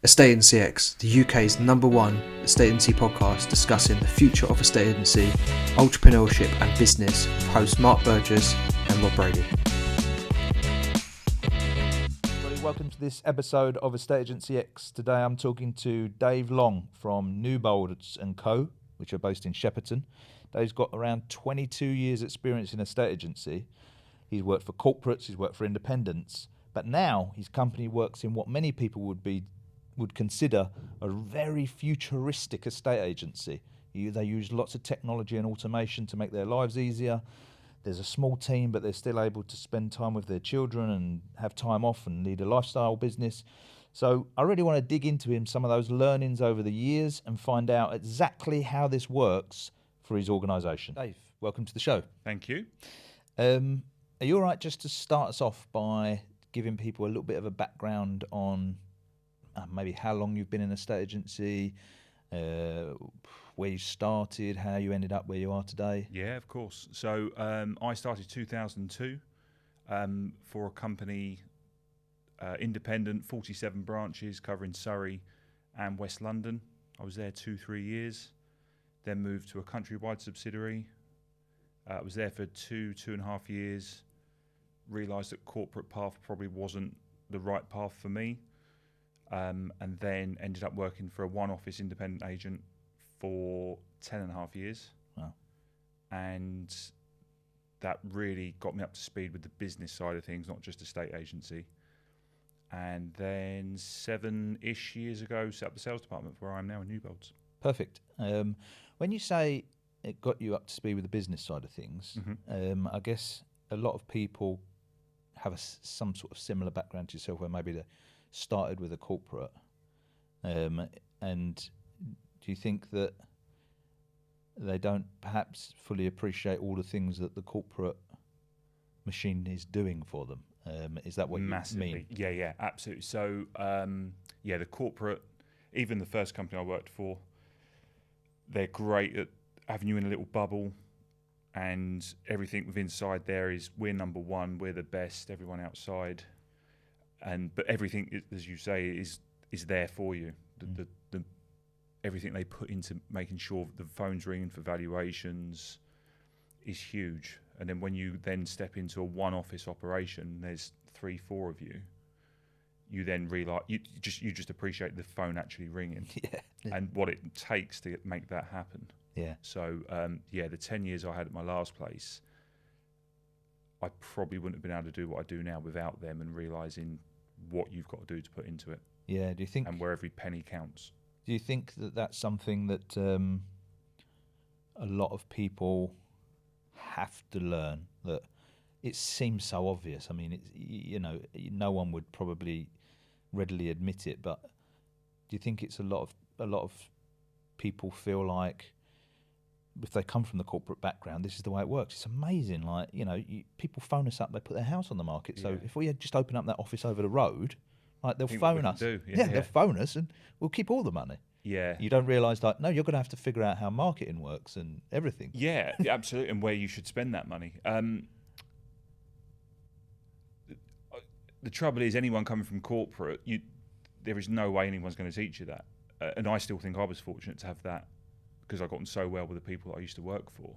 Estate Agency X, the UK's #1 estate agency podcast discussing the future of estate agency, entrepreneurship and business with hosts Mark Burgess and Rob Brady. Welcome to this episode of Estate Agency X. Today I'm talking to Dave Long from Newboulds Co, which are based in Shepperton. Dave's got around 22 years experience in estate agency. He's worked for corporates, he's worked for independents, but now his company works in what many people would consider a very futuristic estate agency. They use lots of technology and automation to make their lives easier. There's a small team, but they're still able to spend time with their children and have time off and lead a lifestyle business. So I really want to dig into some of those learnings over the years and find out exactly how this works for his organisation. Dave, welcome to the show. Thank you. Are you all right just to start us off by giving people a little bit of a background on maybe how long you've been in a estate agency, where you started, how you ended up where you are today? Yeah, of course. So I started 2002 for a company, independent, 47 branches covering Surrey and West London. I was there 2-3 years, then moved to a countrywide subsidiary. I was there for 2.5 years, realised that corporate path probably wasn't the right path for me. And then ended up working for a one-office independent agent for 10.5 years. Wow. And that really got me up to speed with the business side of things, not just estate agency. And then 7-ish years ago, set up the sales department where I am now in Newboulds. Perfect. When you say it got you up to speed with the business side of things, I guess a lot of people have some sort of similar background to yourself, where maybe they started with a corporate, and do you think that they don't perhaps fully appreciate all the things that the corporate machine is doing for them? Is that what Massively. you mean? Yeah, absolutely. So, the corporate, even the first company I worked for, they're great at having you in a little bubble, and everything within inside there is, we're number one, we're the best, everyone outside. But everything, as you say, is there for you. The everything they put into making sure the phone's ringing for valuations is huge. And then when you then step into a one-office operation, there's 3-4 of you. You then realise you just appreciate the phone actually ringing, and what it takes to make that happen. Yeah. So the 10 years I had at my last place, I probably wouldn't have been able to do what I do now without them, and realising what you've got to do to put into it. Yeah. Do you think? And where every penny counts. Do you think that that's something that a lot of people have to learn? That it seems so obvious. I mean, no one would probably readily admit it, but do you think it's a lot of people feel like, if they come from the corporate background, this is the way it works? It's amazing. Like, people phone us up, they put their house on the market. So if we had just open up that office over the road, like, they'll phone us. They'll phone us and we'll keep all the money. Yeah. You don't realise, like, no, you're going to have to figure out how marketing works and everything. Yeah, absolutely, and where you should spend that money. The trouble is, anyone coming from corporate, there is no way anyone's going to teach you that. And I still think I was fortunate to have that, because I've gotten so well with the people that I used to work for.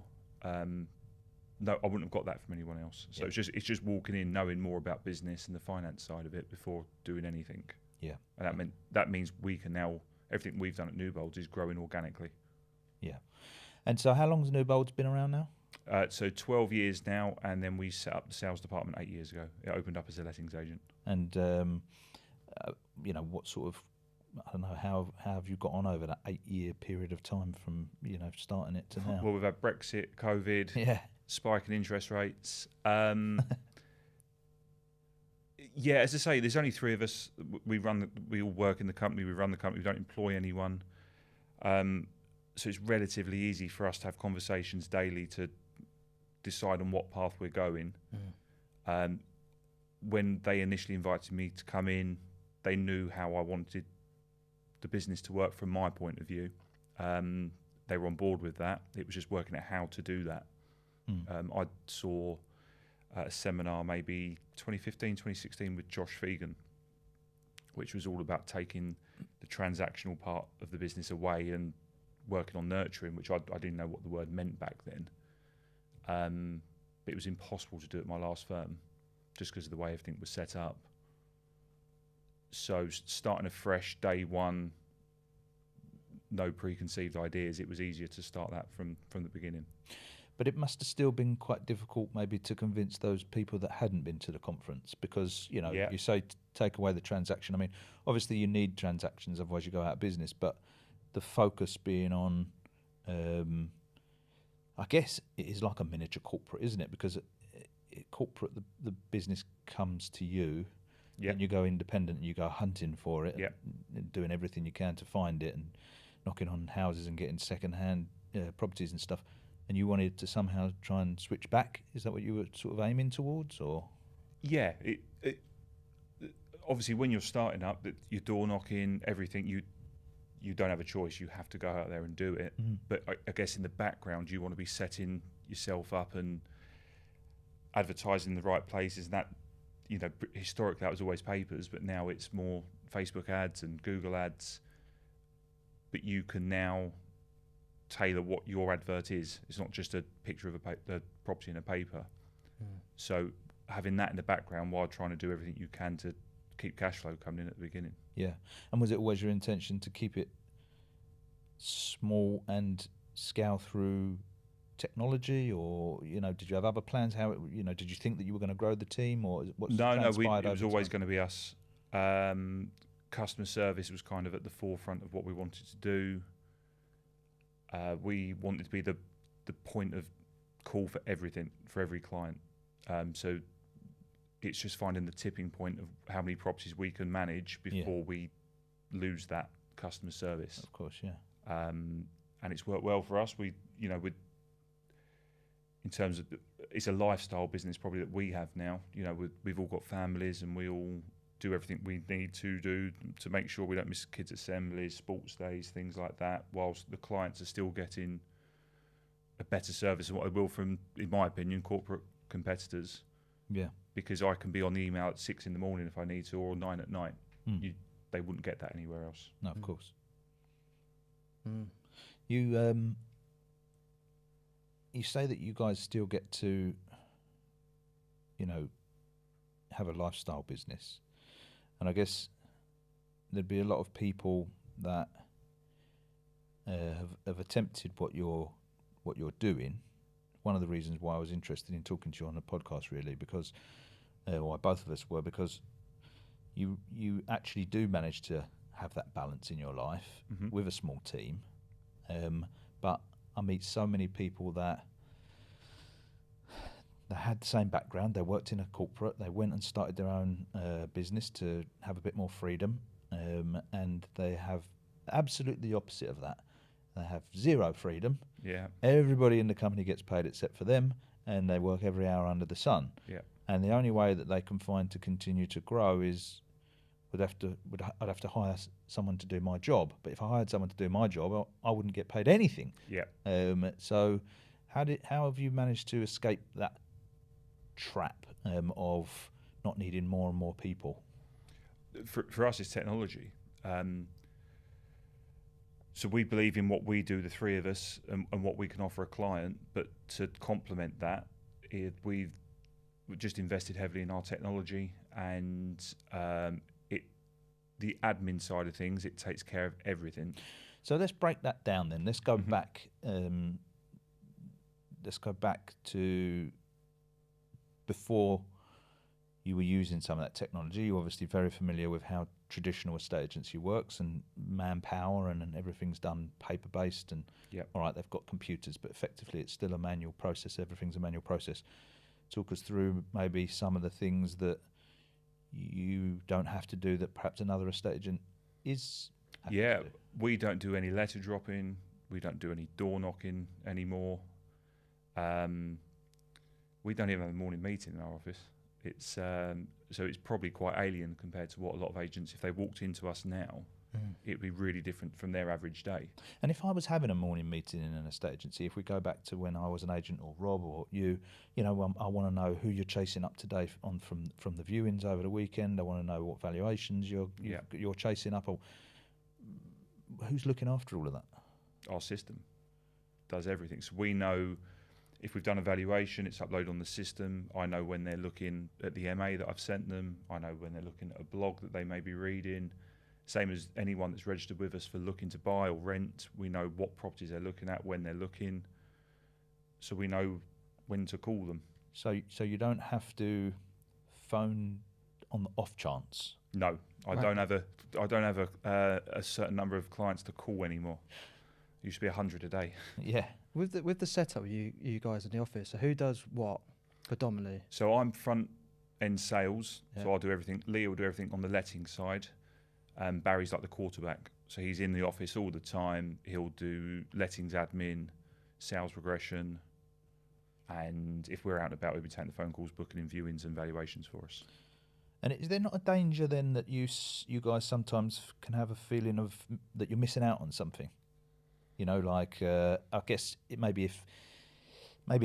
No, I wouldn't have got that from anyone else. So it's just walking in, knowing more about business and the finance side of it before doing anything. Yeah. And that means we can now, everything we've done at Newboulds is growing organically. Yeah. And so how long has Newboulds been around now? So 12 years now, and then we set up the sales department 8 years ago. It opened up as a lettings agent. And what sort of, I don't know, how have you got on over that 8-year period of time from starting it to now? Well, we've had Brexit, COVID, spike in interest rates. As I say, there's only 3 of us. We all work in the company. We run the company. We don't employ anyone. So it's relatively easy for us to have conversations daily to decide on what path we're going. When they initially invited me to come in, they knew how I wanted the business to work from my point of view. They were on board with that. It was just working out how to do that. I saw a seminar maybe 2015, 2016 with Josh Fegan, which was all about taking the transactional part of the business away and working on nurturing, which I didn't know what the word meant back then. But it was impossible to do at my last firm just because of the way everything was set up. So starting afresh, day one, no preconceived ideas, it was easier to start that from the beginning. But it must have still been quite difficult maybe to convince those people that hadn't been to the conference, because, you know, you say take away the transaction. I mean, obviously you need transactions, otherwise you go out of business, but the focus being on, I guess it is like a miniature corporate, isn't it? Because corporate, the business comes to you, and you go independent and you go hunting for it, and doing everything you can to find it and knocking on houses and getting second-hand properties and stuff. And you wanted to somehow try and switch back. Is that what you were sort of aiming towards, or? Yeah, Obviously when you're starting up, that you're door knocking, everything, you don't have a choice. You have to go out there and do it. But I guess in the background, you want to be setting yourself up and advertising in the right places. And that, you know, historically that was always papers, but now it's more Facebook ads and Google ads. But you can now tailor what your advert is. It's not just a picture of a property in a paper. So having that in the background while trying to do everything you can to keep cash flow coming in at the beginning. Yeah. And was it always your intention to keep it small and scale through technology, or, you know, did you have other plans? How, you know, did you think that you were going to grow the team, or what's it was always going to be us. Customer service was kind of at the forefront of what we wanted to do. We wanted to be the point of call for everything, for every client. So it's just finding the tipping point of how many properties we can manage before we lose that customer service. Of course, yeah. And it's worked well for us. We, you know, in terms of, it's a lifestyle business probably that we have now. You know, we've all got families and we all do everything we need to do to make sure we don't miss kids' assemblies, sports days, things like that, whilst the clients are still getting a better service than what they will from, in my opinion, corporate competitors. Yeah. Because I can be on the email at 6 in the morning if I need to, or 9 at night. They wouldn't get that anywhere else. No, of course. You say that you guys still get to, you know, have a lifestyle business, and I guess there'd be a lot of people that have attempted what you're doing. One of the reasons why I was interested in talking to you on the podcast, really, because why both of us were, because you actually do manage to have that balance in your life with a small team. But I meet so many people that they had the same background. They worked in a corporate. They went and started their own business to have a bit more freedom, and they have absolutely the opposite of that. They have zero freedom. Yeah. Everybody in the company gets paid except for them, and they work every hour under the sun. Yeah. And the only way that they can find to continue to grow is I'd have to hire someone to do my job. But if I hired someone to do my job, I wouldn't get paid anything. Yeah. So how have you managed to escape that trap of not needing more and more people? For us, it's technology. So we believe in what we do, the three of us, and what we can offer a client. But to complement that, we've just invested heavily in our technology, and the admin side of things, it takes care of everything. So let's break that down then. Let's go back. Let's go back to before you were using some of that technology. You're obviously very familiar with how traditional estate agency works, and manpower and everything's done paper-based, and all right, they've got computers, but effectively it's still a manual process. Everything's a manual process. Talk us through maybe some of the things that you don't have to do that perhaps another estate agent is having to do. We don't do any letter dropping. We don't do any door knocking anymore. We don't even have a morning meeting in our office. It's so it's probably quite alien compared to what a lot of agents, if they walked into us now, it would be really different from their average day. And if I was having a morning meeting in an estate agency, if we go back to when I was an agent, or Rob, or you know, I want to know who you're chasing up today from the viewings over the weekend. I want to know what valuations you're chasing up. Or who's looking after all of that? Our system does everything. So we know if we've done a valuation, it's uploaded on the system. I know when they're looking at the MA that I've sent them. I know when they're looking at a blog that they may be reading. Same as anyone that's registered with us for looking to buy or rent. We know what properties they're looking at, when they're looking. So we know when to call them. So you don't have to phone on the off chance. No, I don't have a certain number of clients to call anymore. It used to be 100 a day. Yeah. With the setup, you guys in the office, so who does what predominantly? So I'm front end sales, Yeah. so I'll do everything. Lee will do everything on the letting side. Barry's like the quarterback, so he's in the office all the time. He'll do lettings admin, sales progression, and if we're out and about, we'll be taking the phone calls, booking in viewings and valuations for us. And is there not a danger then that you guys sometimes can have a feeling of that you're missing out on something? You know, like I guess it maybe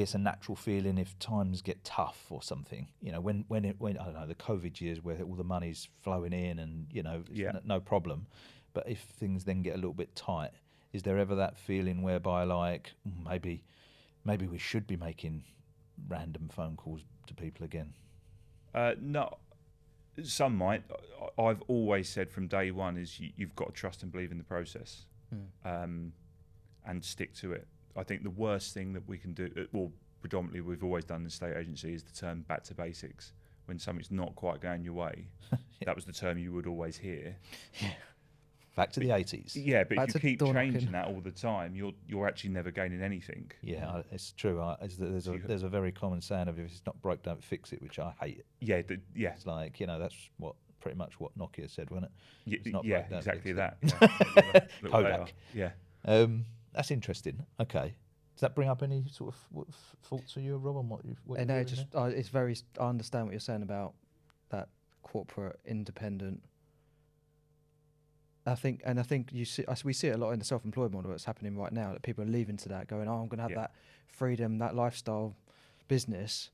it's a natural feeling if times get tough or something. You know, when I don't know, the COVID years where all the money's flowing in and you know no problem, but if things then get a little bit tight, is there ever that feeling whereby like maybe we should be making random phone calls to people again? No. Some might. I've always said from day one is you've got to trust and believe in the process, and stick to it. I think the worst thing that we can do, well, predominantly we've always done in the estate agency, is the term back to basics. When something's not quite going your way, that was the term you would always hear. Yeah. Back to the 80s. Yeah, but Back if you to keep door changing knocking. that all the time, you're actually never gaining anything. Yeah, it's true. There's a very common saying of if it's not broke, don't fix it, which I hate. Yeah, yeah. It's like, you know, that's pretty much what Nokia said, wasn't it? Yeah, It's not yeah, broke, don't exactly fix it. that. Yeah. Kodak. Yeah. That's interesting. Okay. Does that bring up any sort of thoughts for you, Rob, on what you've And no, just it's very. I understand what you're saying about that corporate independent. I think we see it a lot in the self-employed model that's happening right now, that people are leaving to that, going, oh, I'm going to have that freedom, that lifestyle business,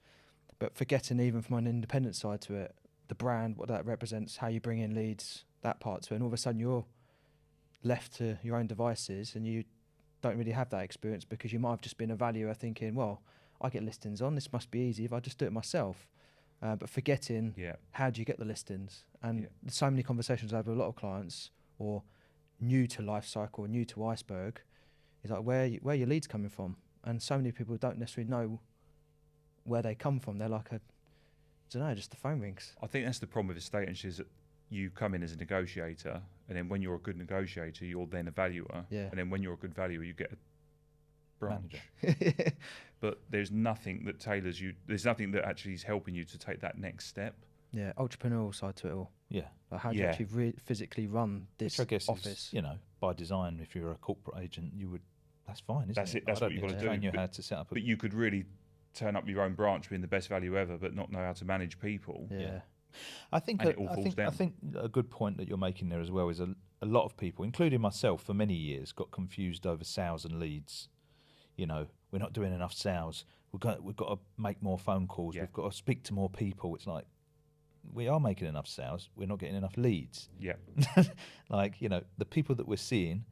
but forgetting even from an independent side to it, the brand, what that represents, how you bring in leads, that part to it, and all of a sudden you're left to your own devices and you don't really have that experience because you might have just been a valuer thinking, well, I get listings on, this must be easy if I just do it myself. But forgetting how do you get the listings? And so many conversations I have with a lot of clients or new to life cycle, new to iceberg, is like where your leads coming from? And so many people don't necessarily know where they come from. They're like, I don't know, just the phone rings. I think that's the problem with estate agents is that you come in as a negotiator, and then when you're a good negotiator, you're then a valuer. Yeah. And then when you're a good valuer, you get a branch. Manager. But there's nothing that tailors you. There's nothing that actually is helping you to take that next step. Yeah, entrepreneurial side to it all. Yeah. Like how do you actually physically run this Which I guess office? is, you know, by design, if you're a corporate agent, you would. That's fine, isn't That's it? it. That's I what don't you've need got to to train do. you how to set up But you could really turn up your own branch being the best value ever, but not know how to manage people. Yeah. I think And it all falls down. I think a good point that you're making there as well is a lot of people, including myself, for many years, got confused over sales and leads. You know, we're not doing enough sales. We've got to make more phone calls. Yeah. We've got to speak to more people. It's like we are making enough sales. We're not getting enough leads. Yeah. Like, you know, the people that we're seeing,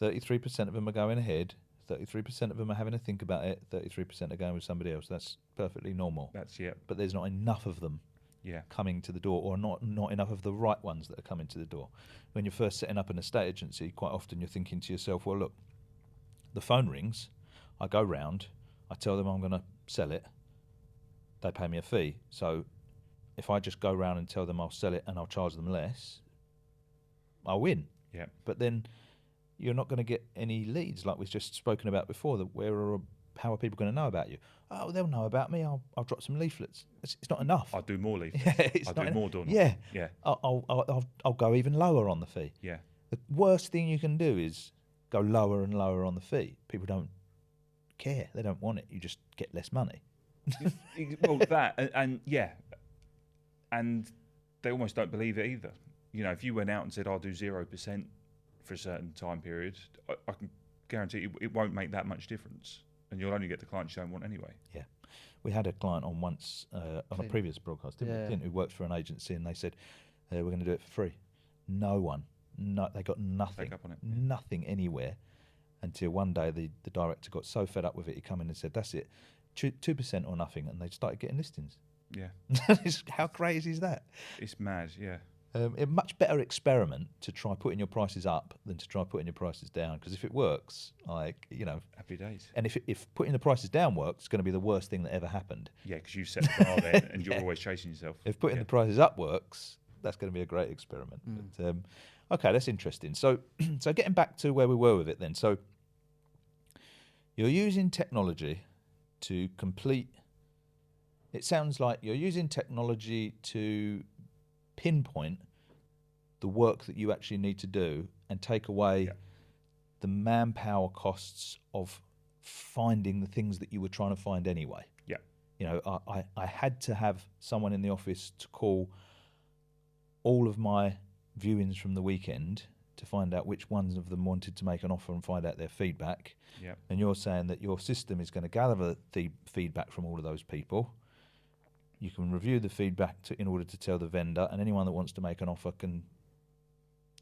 33% of them are going ahead. 33% of them are having to think about it. 33% are going with somebody else. That's perfectly normal. That's But there's not enough of them coming to the door, or not enough of the right ones that are coming to the door. When you're first setting up an estate agency, quite often you're thinking to yourself, well, look, the phone rings, I go round, I tell them I'm going to sell it, they pay me a fee. So if I just go round and tell them I'll sell it and I'll charge them less, I'll win. Yeah. But then you're not going to get any leads, like we've just spoken about before. That how are people going to know about you? Oh, they'll know about me. I'll drop some leaflets. It's not enough. I'll do more leaflets. It's I'll not do more door Yeah, knocking. Yeah. I'll go even lower on the fee. Yeah. The worst thing you can do is go lower and lower on the fee. People don't care. They don't want it. You just get less money. Well, that and and they almost don't believe it either. You know, if you went out and said I'll do 0% for a certain time period, I can guarantee it won't make that much difference, and you'll only get the clients you don't want anyway. Yeah, we had a client on once on a previous broadcast, didn't we? Who worked for an agency, and they said we're going to do it for free. No one they got nothing, Take up on it. nothing anywhere, until one day the director got so fed up with it, he come in and said, "That's it, 2% or nothing," and they started getting listings. Yeah. How crazy is that? It's mad, yeah. A much better experiment to try putting your prices up than to try putting your prices down. Because if it works, Happy days. and if putting the prices down works, it's going to be the worst thing that ever happened. Yeah, because you set the bar there and you're always chasing yourself. If putting the prices up works, that's going to be a great experiment. But, okay, that's interesting. So, so getting back to where we were with it then. So you're using technology to complete. It sounds like you're using technology to pinpoint the work that you actually need to do and take away the manpower costs of finding the things that you were trying to find anyway. Yeah. You know, I had to have someone in the office to call all of my viewings from the weekend to find out which ones of them wanted to make an offer and find out their feedback. Yeah. And you're saying that your system is going to gather the feedback from all of those people. You can review the feedback in order to tell the vendor, and anyone that wants to make an offer can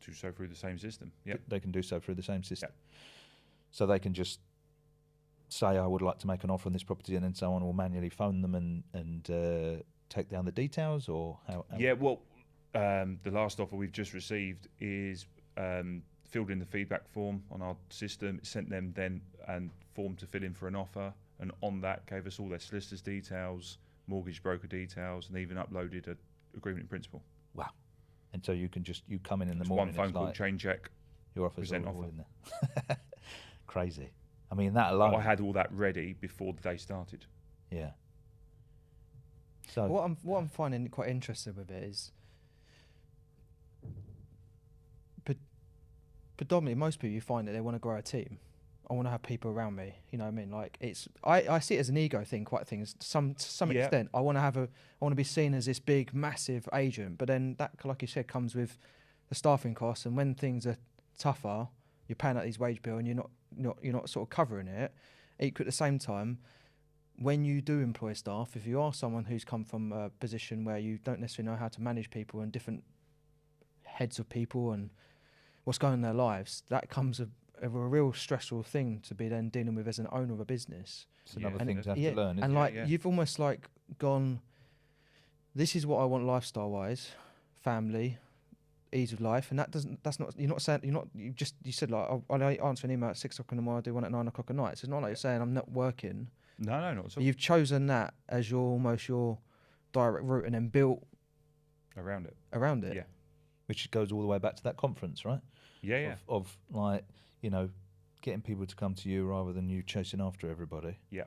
do so through the same system. Yeah. They can do so through the same system. Yep. So they can just say, "I would like to make an offer on this property," and then someone will manually phone them and take down the details, or how? Yeah. Well, the last offer we've just received is filled in the feedback form on our system. It sent them then a form to fill in for an offer, and on that gave us all their solicitor's details, mortgage broker details, and even uploaded an agreement in principle. Wow. And so you can you come in the Just morning. one phone call, chain check, your offer's present all offer. in there. Crazy. I mean, that alone. I had all that ready before the day started. Yeah. So what I'm finding quite interesting with it is, predominantly most people, you find that they want to grow a team. I want to have people around me. You know what I mean? Like I see it as an ego thing, quite a thing. To some extent, I want to be seen as this big, massive agent. But then that, like you said, comes with the staffing costs. And when things are tougher, you're paying out these wage bill, and you're not sort of covering it. Equally, at the same time, when you do employ staff, if you are someone who's come from a position where you don't necessarily know how to manage people and different heads of people and what's going on in their lives, that comes a real stressful thing to be then dealing with as an owner of a business. It's another thing to have to learn, isn't and like it? you've almost like gone, this is what I want lifestyle wise, family, ease of life, and you said like, I answer an email at 6 o'clock in the morning, I do one at 9 o'clock at night. So it's not like you're saying I'm not working. No, not at all. You've chosen that as your direct route and then built around it. Yeah. Which goes all the way back to that conference, right? Yeah. Of like, getting people to come to you rather than you chasing after everybody. Yeah.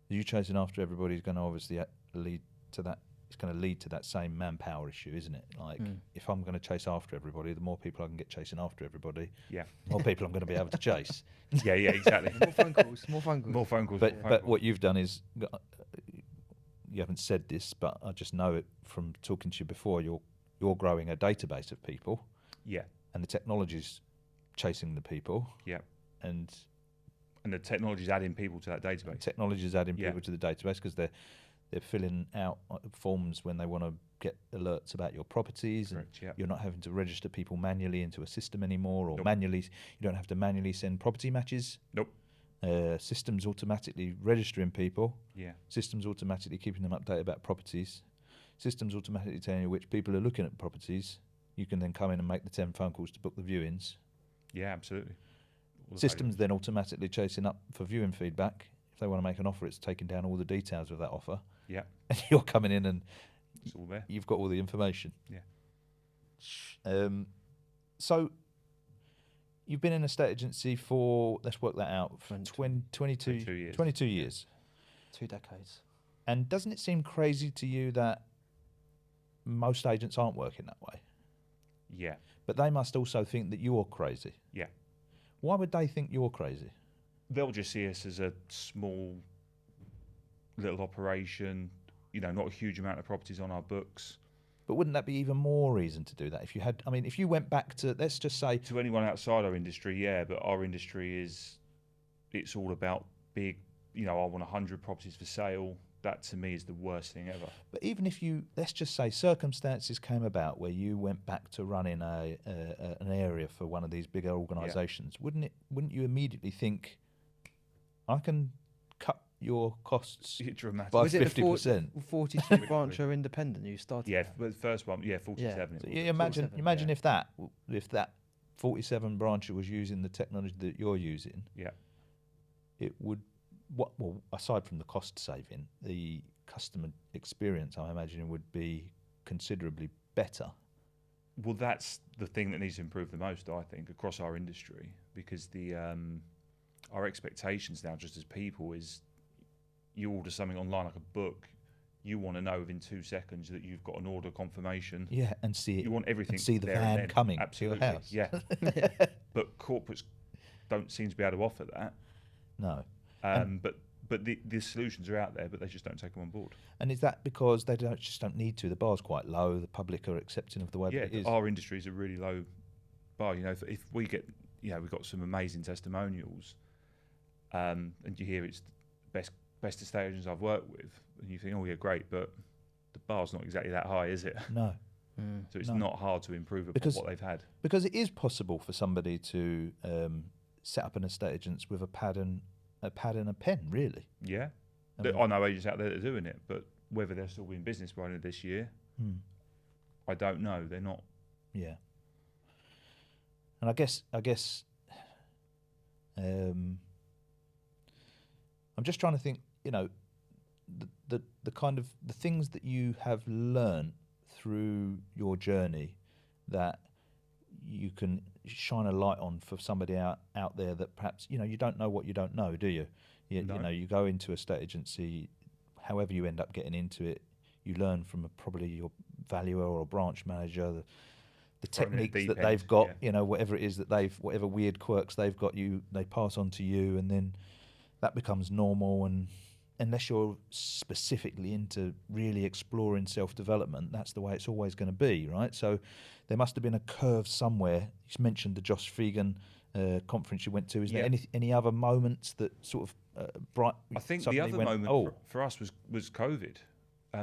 You chasing after everybody is going to obviously lead to that. It's going to lead to that same manpower issue, isn't it? Like, if I'm going to chase after everybody, the more people I can get chasing after everybody, the more people I'm going to be able to chase. Yeah, exactly. More phone calls. But what you've done is, you haven't said this, but I just know it from talking to you before. You're growing a database of people. Yeah. And the technology's chasing the people. Yeah. And the technology's adding people to that database. Technology's adding people to the database because they're filling out forms when they want to get alerts about your properties. Correct, and you're not having to register people manually into a system anymore, or Nope. you don't have to manually send property matches. Nope. Systems automatically registering people. Yeah. Systems automatically keeping them updated about properties. Systems automatically telling you which people are looking at properties. You can then come in and make the 10 phone calls to book the viewings. Yeah, absolutely. Systems then automatically chasing up for viewing feedback. If they want to make an offer, it's taking down all the details of that offer. Yeah. And you're coming in and it's all there. You've got all the information. Yeah. So you've been in a estate agency for, let's work that out, for 22 years. 22 years. 2 decades. And doesn't it seem crazy to you that most agents aren't working that way? Yeah. But they must also think that you're crazy. Yeah. Why would they think you're crazy? They'll just see us as a small little operation, not a huge amount of properties on our books. But wouldn't that be even more reason to do that? If you went back to, let's just say... To anyone outside our industry, yeah, but our industry it's all about big, I want 100 properties for sale, that to me is the worst thing ever. But even if you, let's just say circumstances came about where you went back to running an area for one of these bigger organisations, wouldn't you immediately think, I can cut your costs Dramatic. by Was it 50%? 42 branch or independent you started? Yeah, the first one, 47. So It you was. imagine 47, if that 47 brancher was using the technology that you're using, Yeah. it would, well, aside from the cost saving, the customer experience, I imagine, would be considerably better. Well, that's the thing that needs to improve the most, I think, across our industry, because our expectations now, just as people, is you order something online like a book, you want to know within 2 seconds that you've got an order confirmation. Yeah, and see it. You want everything. And see the there and van then. coming Absolutely. to your house. Yeah. But corporates don't seem to be able to offer that. No. But the solutions are out there, but they just don't take them on board. And is that because they just don't need to? The bar's quite low. The public are accepting of the way that it is. Our industry is a really low bar. You know, if we get, we've got some amazing testimonials, and you hear it's the best estate agents I've worked with, and you think, oh yeah, great, but the bar's not exactly that high, is it? No. So it's not hard to improve upon what they've had. Because it is possible for somebody to set up an estate agents with a pad and a pen, really. Yeah. I know agents out there that are doing it, but whether they'll still be in business by the end of this year, I don't know. They're not. Yeah. And I guess I'm just trying to think, the kind of the things that you have learned through your journey that you can shine a light on for somebody out there that perhaps, you don't know what you don't know, do you? No. You go into a estate agency, however you end up getting into it, you learn from probably your valuer or branch manager, the techniques that they've got, whatever it is that whatever weird quirks they've got, they pass on to you, and then that becomes normal. And unless you're specifically into really exploring self-development, that's the way it's always going to be, right? So there must have been a curve somewhere. You mentioned the Josh Fegan conference you went to. Is there any other moments that sort of bright? I think the other moment for us was COVID.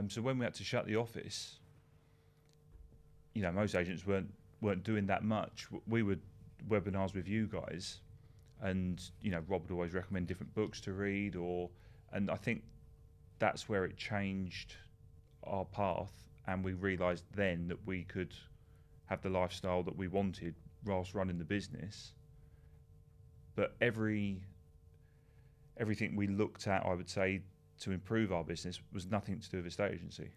So when we had to shut the office, most agents weren't doing that much. We would webinars with you guys, and Rob would always recommend different books to read, and I think that's where it changed our path, and we realised then that we could have the lifestyle that we wanted whilst running the business. But everything we looked at, I would say, to improve our business was nothing to do with estate agency.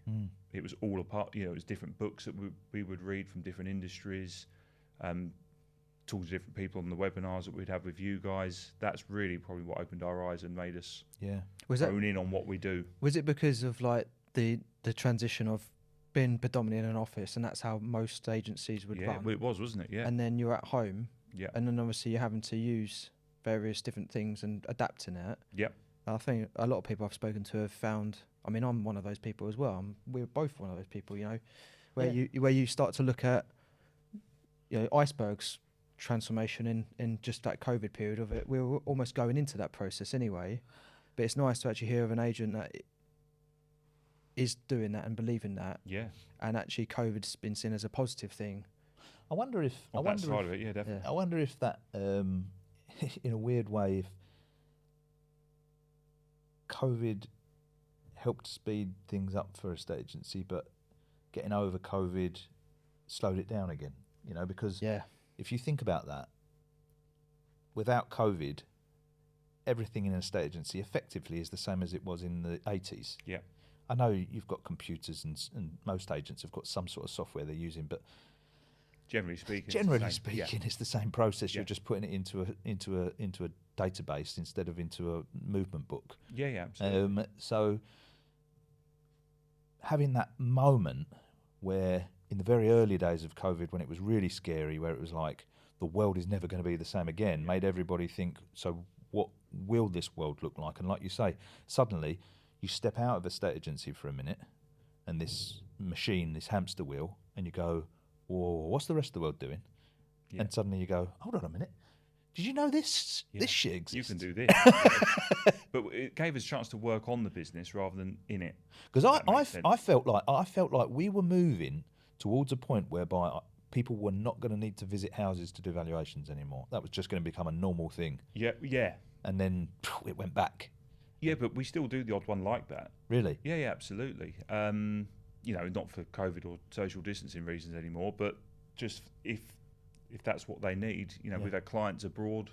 It was all a part, it was different books that we would read from different industries, talk to different people on the webinars that we'd have with you guys. That's really probably what opened our eyes and made us hone in on what we do. Was it because of like the transition of being predominantly in an office, and that's how most agencies would run? Yeah, it was, wasn't it? Yeah. And then you're at home, and then obviously you're having to use various different things and adapting it. Yep. I think a lot of people I've spoken to have found, I mean, I'm one of those people as well. We're both one of those people, where you start to look at, icebergs transformation in just that COVID period of it. We were almost going into that process anyway, but it's nice to actually hear of an agent that is doing that and believing that. Yeah. And actually COVID's been seen as a positive thing. I wonder if that side of it, definitely. I wonder if that, in a weird way, if COVID helped speed things up for a estate agency, but getting over COVID slowed it down again. Because if you think about that, without COVID, everything in an estate agency effectively is the same as it was in the 80s. Yeah. I know you've got computers and most agents have got some sort of software they're using, but generally speaking, it's the same process. You're just putting it into a database instead of into a movement book. Yeah, absolutely. So having that moment where in the very early days of COVID, when it was really scary, where it was like the world is never going to be the same again, made everybody think, so what will this world look like? And like you say, suddenly you step out of a estate agency for a minute and this machine, this hamster wheel, and you go, whoa, what's the rest of the world doing? And suddenly you go, hold on a minute, Did you know this shit exists? You can do this. But it gave us a chance to work on the business rather than in it. Because I felt like we were moving towards a point whereby people were not going to need to visit houses to do valuations anymore. That was just going to become a normal thing. Yeah. And then it went back. Yeah, but we still do the odd one like that. Really? Yeah, absolutely. Not for COVID or social distancing reasons anymore, but just if that's what they need. We've had clients abroad,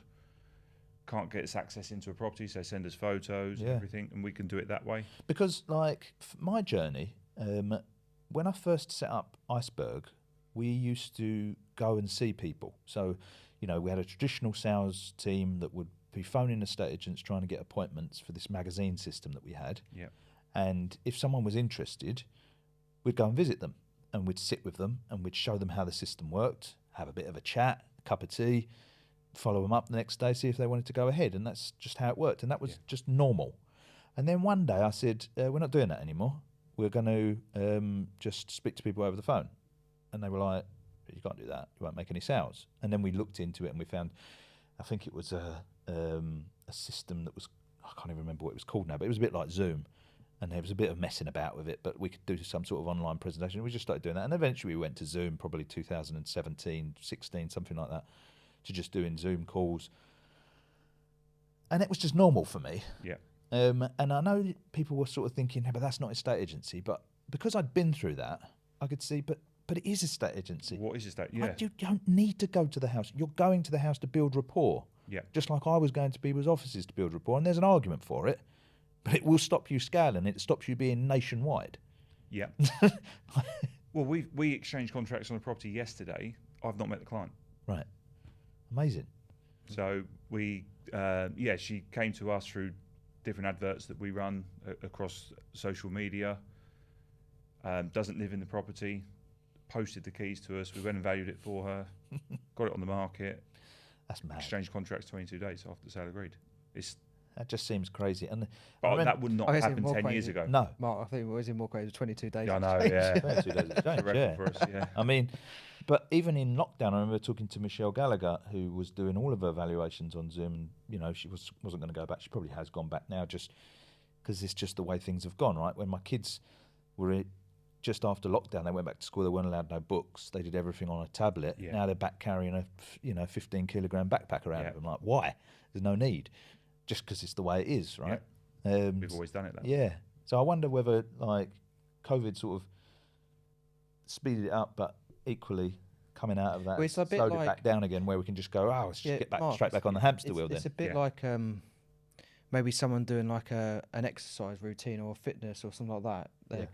can't get us access into a property, so send us photos and everything, and we can do it that way. Because, like, my journey, when I first set up Iceberg, we used to go and see people. So, we had a traditional sales team that would be phoning estate agents trying to get appointments for this magazine system that we had. Yeah. And if someone was interested, we'd go and visit them, and we'd sit with them, and we'd show them how the system worked, have a bit of a chat, a cup of tea, follow them up the next day, see if they wanted to go ahead. And that's just how it worked. And that was just normal. And then one day I said, we're not doing that anymore. We're going to just speak to people over the phone. And they were like, you can't do that. You won't make any sales. And then we looked into it and we found, I think it was a system that was, I can't even remember what it was called now, but it was a bit like Zoom. And there was a bit of messing about with it, but we could do some sort of online presentation. We just started doing that. And eventually we went to Zoom, probably 2017, 16, something like that, to just doing Zoom calls. And it was just normal for me. Yeah. And I know people were sort of thinking, but that's not estate agency. But because I'd been through that, I could see, but it is estate agency. What is estate? Yeah. You don't need to go to the house. You're going to the house to build rapport. Yeah. Just like I was going to people's offices to build rapport. And there's an argument for it. But it will stop you scaling. It stops you being nationwide. Yeah. Well, we exchanged contracts on a property yesterday. I've not met the client. Right. Amazing. So she came to us through different adverts that we run across social media. Doesn't live in the property. Posted the keys to us. We went and valued it for her. Got it on the market. That's mad. Exchanged contracts 22 days after the sale agreed. That just seems crazy. And that would not have happened 10 years ago. No. Mark, I think it was in more crazy, 22 days. Yeah, I know, yeah. 22 days exchange, Record for us, yeah. I mean, but even in lockdown, I remember talking to Michelle Gallagher, who was doing all of her valuations on Zoom. And, she wasn't going to go back. She probably has gone back now just because it's just the way things have gone, right? When my kids were just after lockdown, they went back to school. They weren't allowed no books. They did everything on a tablet. Yeah. Now they're back carrying a 15-kilogram backpack around. I'm like, why? There's no need. Just because it's the way it is, right? Yeah. We've always done it that way. Yeah. So I wonder whether, like, COVID sort of speeded it up, but equally coming out of that, slowed it back down again, where we can just go, let's just get back straight back on the hamster wheel. It's a bit like maybe someone doing like an exercise routine or fitness or something like that. They're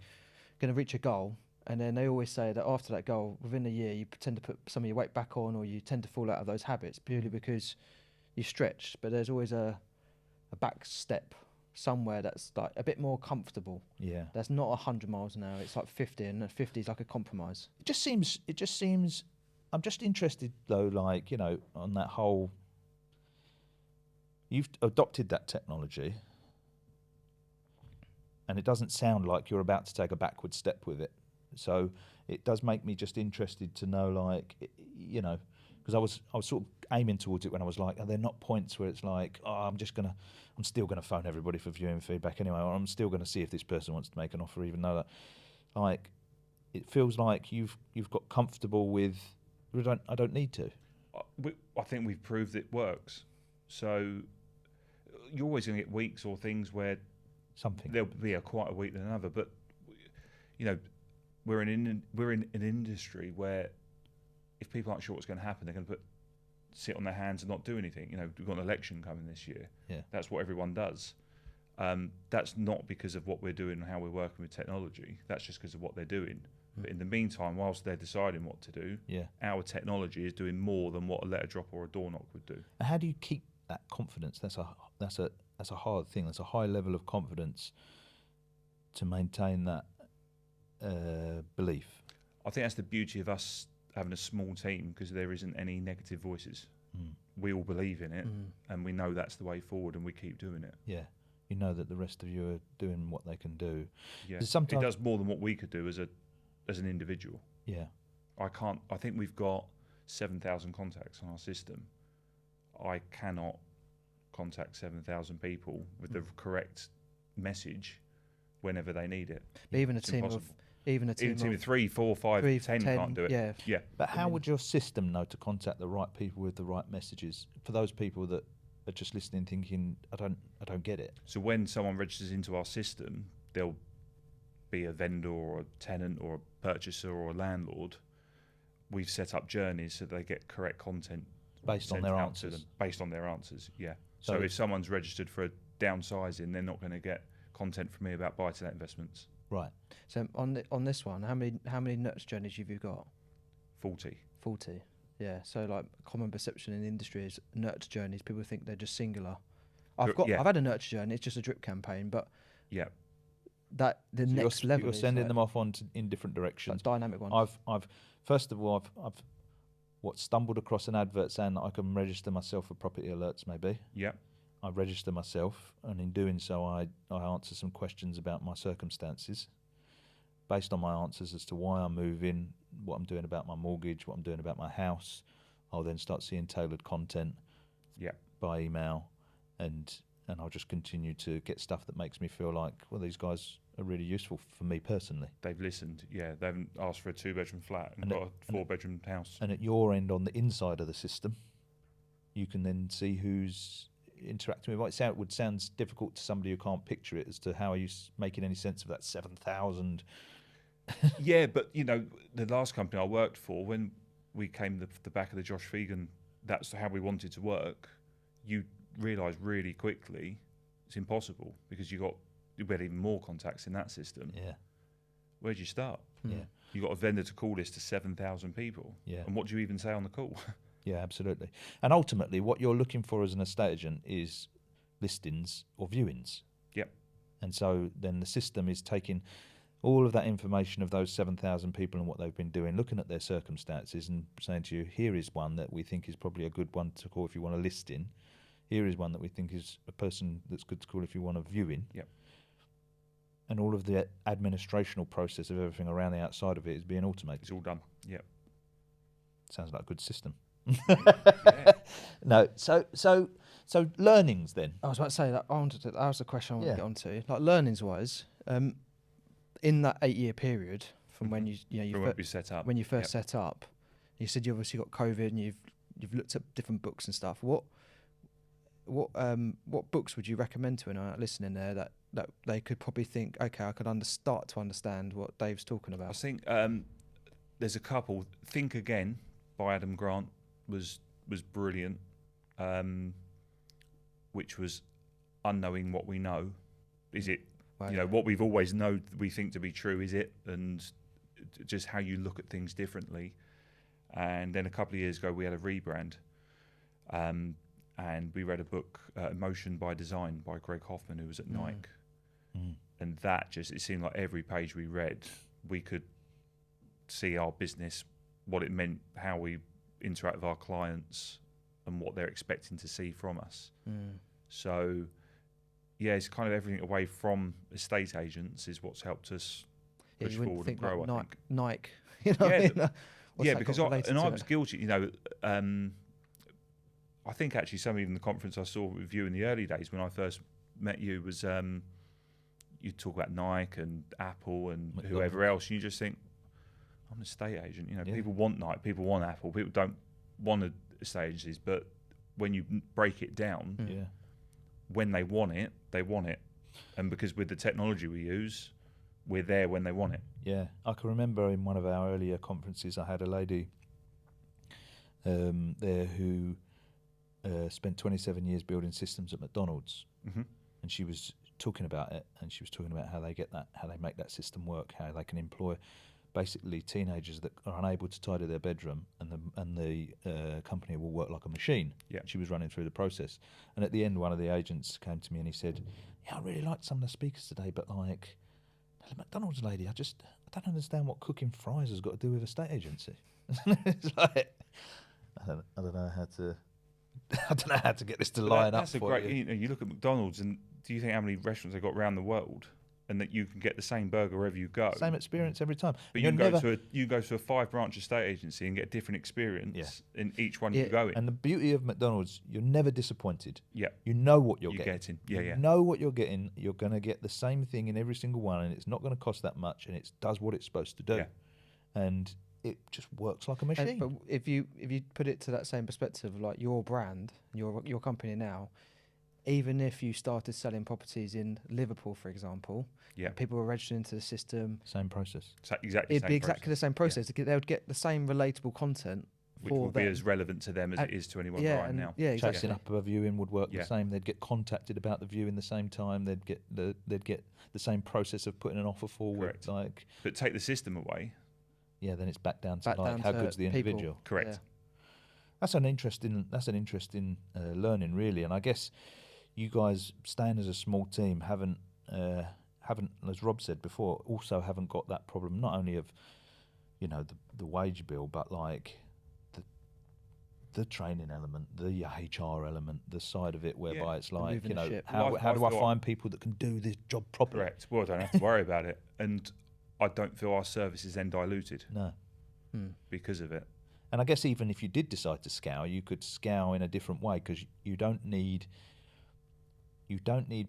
going to reach a goal, and then they always say that after that goal, within a year, you tend to put some of your weight back on, or you tend to fall out of those habits purely because you stretched. But there's always a back step somewhere that's like a bit more comfortable. Yeah. That's not 100 miles an hour. It's like 50, and 50 is like a compromise. It just seems. I'm just interested though, like, on that whole. You've adopted that technology, and it doesn't sound like you're about to take a backward step with it. So it does make me just interested to know, like, because I was sort of aiming towards it when I was like, are there not points where it's like, I'm still gonna phone everybody for viewing feedback anyway, or I'm still gonna see if this person wants to make an offer, even though that, like, it feels like you've got comfortable with, I don't need to. I think we've proved it works. So you're always gonna get weeks or things where there'll be quite a week than another, but we're in an industry where if people aren't sure what's going to happen, they're going to sit on their hands and not do anything. We've got an election coming this year. Yeah. That's what everyone does. That's not because of what we're doing and how we're working with technology. That's just because of what they're doing. But in the meantime, whilst they're deciding what to do, our technology is doing more than what a letter drop or a door knock would do. And how do you keep that confidence? That's a hard thing. That's a high level of confidence to maintain that belief. I think that's the beauty of us having a small team, because there isn't any negative voices. We all believe in it, and we know that's the way forward, and we keep doing it. Yeah, you know that the rest of you are doing what they can do. Yeah, it does more than what we could do as an individual. Yeah, I think we've got 7,000 contacts on our system. I cannot contact 7,000 people with the correct message whenever they need it. But even a It's team impossible. even a team of 3, 4, 5, 3, 10 10, can't do it. yeah. Yeah. But how would your system know to contact the right people with the right messages for those people that are just listening, thinking, I don't get it? So when someone registers into our system, there'll be a vendor or a tenant or a purchaser or a landlord. We've set up journeys so they get correct content Based on sent their out to answers. them, based on their answers. Yeah. So So if someone's registered for a downsizing, they're not going to get content from me about buy-to-let investments. Right. So on this one, how many nurture journeys have you got? 40. 40. Yeah. So like common perception in the industry is nurture journeys. People think they're just singular. I've had a nurture journey. It's just a drip campaign, but Yeah. that the So next level. You're is sending like, them off in different like directions. dynamic ones. I've first of all, I've stumbled across an advert saying that I can register myself for property alerts. Maybe Yeah. I register myself, and in doing so, I answer some questions about my circumstances. Based on my answers as to why I'm moving, what I'm doing about my mortgage, what I'm doing about my house, I'll then start seeing tailored content Yeah. by email, and I'll just continue to get stuff that makes me feel like, well, these guys are really useful for me personally. They've listened. Yeah. They haven't asked for a 2-bedroom flat and And got a 4-bedroom house. And at your end, on the inside of the system, you can then see who's interacting with. It would sound difficult to somebody who can't picture it as to how are you making any sense of that 7,000. Yeah, but the last company I worked for, when we came the back of the Josh Fegan, that's how we wanted to work. You realise really quickly it's impossible because you had even more contacts in that system. Yeah. Where'd you start? Yeah. You got a vendor to call list to 7,000 people. Yeah. And what do you even say on the call? Yeah, absolutely. And ultimately, what you're looking for as an estate agent is listings or viewings. Yep. And so then the system is taking all of that information of those 7,000 people and what they've been doing, looking at their circumstances and saying to you, here is one that we think is probably a good one to call if you want a listing. Here is one that we think is a person that's good to call if you want a viewing. Yep. And all of the administrational process of everything around the outside of it is being automated. It's all done. Yep. Sounds like a good system. Yeah. No, so learnings then. I was about to say that. That was the question I want Yeah. to get onto. Like learnings wise, in that 8-year period from when you From when we set up. when you first Yep. set up, you said you obviously got COVID and you've looked at different books and stuff. What books would you recommend to anyone listening there that they could probably think, okay, I could start to understand what Dave's talking I about? think there's a couple. Think Again by Adam Grant was brilliant, which was unknowing what we know. Is it, Well, what we've always known we think to be true, is it? And just how you look at things differently. And then a couple of years ago, we had a rebrand. And we read a book, Emotion by Design by Greg Hoffman, who was at Nike. And that it seemed like every page we read, we could see our business, what it meant, how we interact with our clients and what they're expecting to see from us. So, yeah, it's kind of everything away from estate agents is what's helped us Yeah, push you wouldn't forward think and grow, like I think. Nike. You know what I Yeah, mean? What's Yeah, that because got I related to was it? guilty, I think actually some even the conference I saw with you in the early days when I first met you was you talk about Nike and Apple and whoever else, and you just think, I'm an estate agent. People want Nike, people want Apple, people don't want estate agencies, but when you break it down, when they want it, and because with the technology we use, we're there when they want it. Yeah, I can remember in one of our earlier conferences, I had a lady there who spent 27 years building systems at McDonald's, and she was talking about it, and she was talking about how they make that system work, how they can employ basically teenagers that are unable to tidy their bedroom, and the company will work like a machine. Yeah. She was running through the process, and at the end, one of the agents came to me and he said, "Yeah, I really liked some of the speakers today, but like the McDonald's lady, I don't understand what cooking fries has got to do with a estate agency." It's like I don't know how to get this to line up. That's a for great. you. You look at McDonald's, and do you think how many restaurants they got around the world? and that you can get the same burger wherever you go. Same experience every time. But you can go to a 5-branch estate agency and get a different experience in each one you go in. And the beauty of McDonald's, you're never disappointed. Yeah. You know what you're getting. Yeah, You know what you're getting. You're going to get the same thing in every single one, and it's not going to cost that much, and it does what it's supposed to do. Yeah. And it just works like a machine. But if you put it to that same perspective, like your brand, your company now, even if you started selling properties in Liverpool, for example, people were registering into the system. Same process. It'd be exactly the same process. They would get the same relatable content. Which will be as relevant to them as it is to anyone right now. Yeah, exactly. Chasing up a viewing would work the same. They'd get contacted about the viewing the same time. They'd get the same process of putting an offer forward. Correct. But take the system away. Yeah, then it's back down to how good's the individual. People. Correct. Yeah. That's an interesting learning, really. And I guess you guys, staying as a small team, haven't, as Rob said before, also haven't got that problem. Not only of, the wage bill, but like the training element, the HR element, the side of it whereby it's like, how do I find people that can do this job properly? Correct. Well, I don't have to worry about it, and I don't feel our service is then diluted. No, because of it. And I guess even if you did decide to scour, you could scour in a different way, because you don't need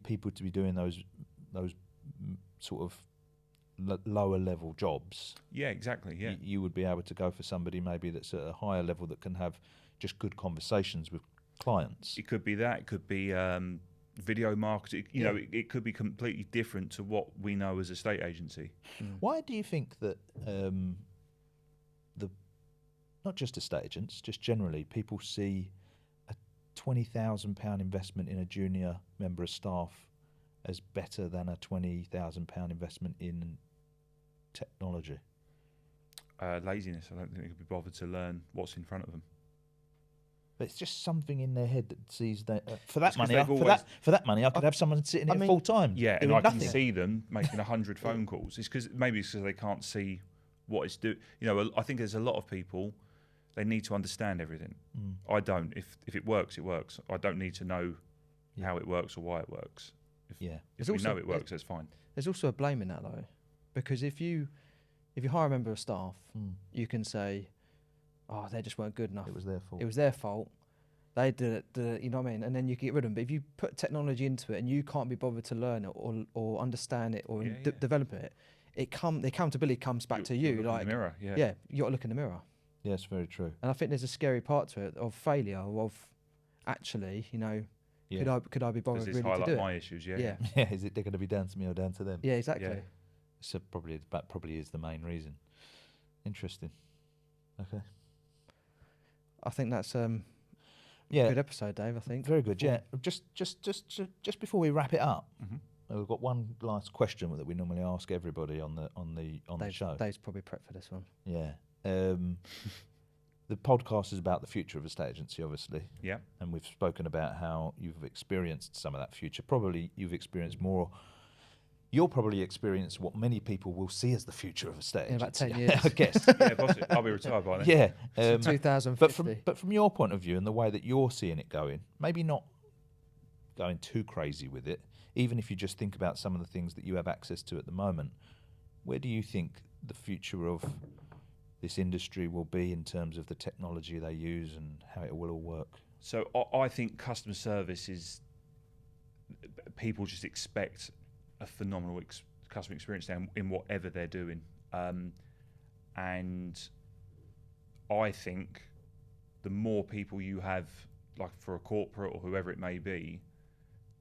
people to be doing those sort of lower level jobs. Yeah, exactly. Yeah, you would be able to go for somebody maybe that's at a higher level that can have just good conversations with clients. It could be that. It could be video marketing. It could be completely different to what we know as a estate agency. Why do you think that not just estate agents, just generally, people see a £20,000 investment in a junior member of staff as better than a £20,000 investment in technology? Laziness. I don't think they could be bothered to learn what's in front of them. But it's just something in their head that sees that for that money, I could have someone sitting here full time. Yeah, and I can see them making 100 phone calls. It's because they can't see what it's doing. I think there's a lot of people. They need to understand everything. I don't. If it works, it works. I don't need to know how it works or why it works. If we know it works, that's fine. There's also a blame in that though, because if you hire a member of staff, you can say, "Oh, they just weren't good enough. It was their fault. It was their fault. They did it. You know what I mean?" And then you get rid of them. But if you put technology into it and you can't be bothered to learn it or understand it or develop it, the accountability comes back to you. Like in the mirror. You got to look in the mirror. Yeah, it's very true. And I think there's a scary part to it of failure, of actually, could I be bothered really to do it? My issues, Is it they're going to be down to me or down to them? Yeah, exactly. Yeah. So that probably is the main reason. Interesting. Okay. I think that's a good episode, Dave. I think very good. Yeah. Just before we wrap it up, we've got one last question that we normally ask everybody on the show. Dave's probably prepped for this one. Yeah. The podcast is about the future of a estate agency, obviously. Yeah. And we've spoken about how you've experienced some of that future. Probably you've experienced more. You'll probably experience what many people will see as the future of a estate agency. In about 10 years. I guess. Yeah, possibly. I'll be retired by then. Yeah. 2050. But from your point of view and the way that you're seeing it going, maybe not going too crazy with it, even if you just think about some of the things that you have access to at the moment, where do you think the future of this industry will be in terms of the technology they use and how it will all work? So I think customer service is, people just expect a phenomenal customer experience now in whatever they're doing. And I think the more people you have, like for a corporate or whoever it may be,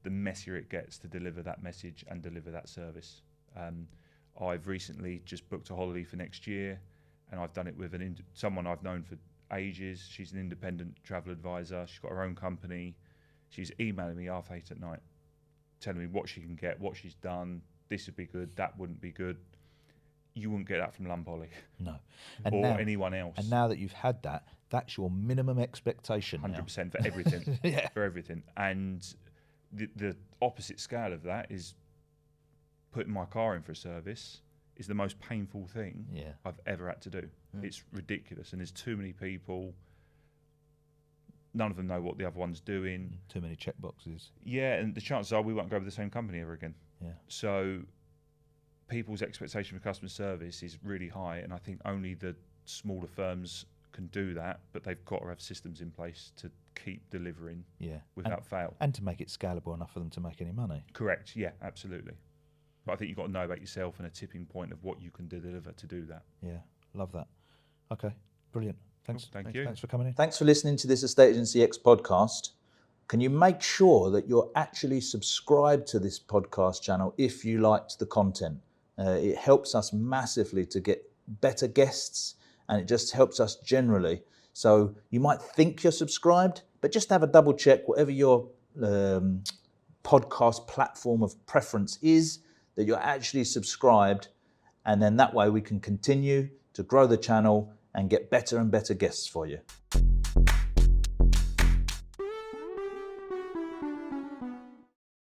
the messier it gets to deliver that message and deliver that service. I've recently just booked a holiday for next year, and I've done it with someone I've known for ages. She's an independent travel advisor. She's got her own company. She's emailing me half 8 at night, telling me what she can get, what she's done. This would be good, that wouldn't be good. You wouldn't get that from Lumbolly. No. Or anyone else. And now that you've had that, that's your minimum expectation 100% for everything. Yeah. For everything. And the opposite scale of that is putting my car in for a service is the most painful thing I've ever had to do. It's ridiculous, and there's too many people. None of them know what the other one's doing. Too many check boxes. Yeah, and the chances are we won't go with the same company ever again. Yeah. So people's expectation for customer service is really high, and I think only the smaller firms can do that, but they've got to have systems in place to keep delivering without fail. And to make it scalable enough for them to make any money. Correct, yeah, absolutely. But I think you've got to know about yourself and a tipping point of what you can deliver to do that. Yeah, love that. Okay, brilliant. Thanks. Cool, thank you. Thanks for coming in. Thanks for listening to this Estate Agency X podcast. Can you make sure that you're actually subscribed to this podcast channel if you liked the content? It helps us massively to get better guests, and it just helps us generally. So you might think you're subscribed, but just have a double check, whatever your podcast platform of preference is, that you're actually subscribed, and then that way we can continue to grow the channel and get better and better guests for you.